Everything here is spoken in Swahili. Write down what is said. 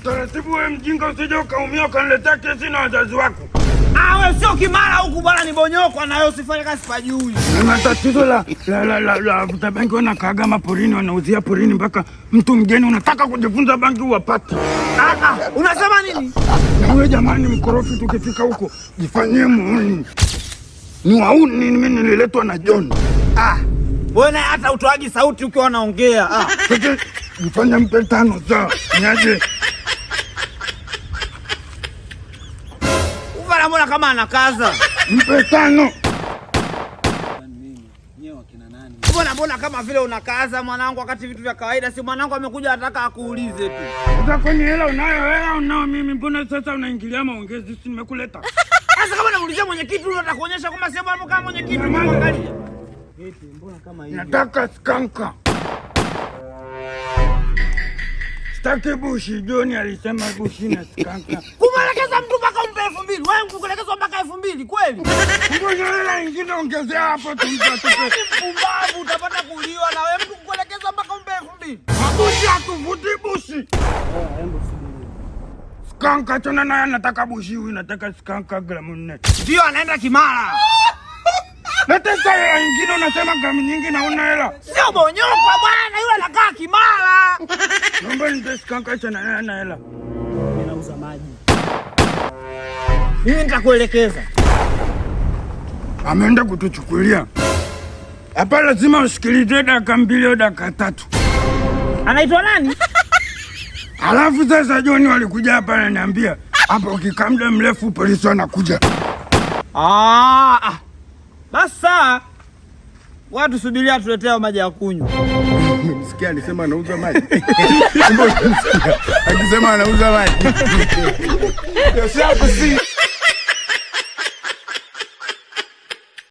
Taratibu wewe mjinga, usije ukaumia ukaniletea kesi na wazazi wako. Wewe sio kimara huku bwana, ni bonyokwa na wewe usifanye kazi pajui. Na tatizo la vuta bangi wanakaaga maporini, wanauzia porini mpaka mtu mgeni unataka kujifunza bangi uwapate. Unasema nini? Na wewe jamani mkorofi, tukifika huko jifanyie muuni. Ni wauni, mimi nililetwa na John. Wewe hata utoaji sauti ukiwa unaongea. Sasa jifanye mpe 5 sawa. Niaje? Mbona kama anakaza? Mpe 5. Mbona kama vile unakaza mwanangu, wakati vitu vya kawaida. Si mwanangu amekuja anataka akuulize tu. Sasa kwani hela unao mimi, mbona sasa unaingilia maongezi? Si nimekuleta. Sasa kama unamuulizia mwenyekiti huyo atakuonyesha kama sema hapo kama mwenyekiti mwangalia. Eti mbona kama hivi? Nataka skanka. Sitaki bushi. John alisema bushi na skanka. Kumwelekeza mtu mpaka umpe 2000. Wewe kukuelekezwa mpaka 2000 kweli? Mbona hela nyingine ongezea hapo tumtatupe. Mpumbavu, utapata kuliwa na wewe, mtu kukuelekezwa mpaka umpe 2000. Bushi atuvuti bushi. Skanka tena naye anataka bushi, huyu nataka skanka gramu 4. Ndio anaenda Kimara. Leta hela nyingine, unasema gramu nyingi na una hela. Sio bonyokwa bwana, yule anakaa Kimara. Naomba nite skanka tena na hela. Ninauza maji. Mimi nitakuelekeza. Ameenda kutuchukulia. Hapa lazima usikilize dakika 2 au dakika 3. Anaitwa nani? Alafu sasa John walikuja hapa ananiambia hapo ukikaa muda mrefu polisi wanakuja. Basa. Watu subiria tuletea maji ya kunywa. Msikia alisema anauza maji. Akisema anauza maji.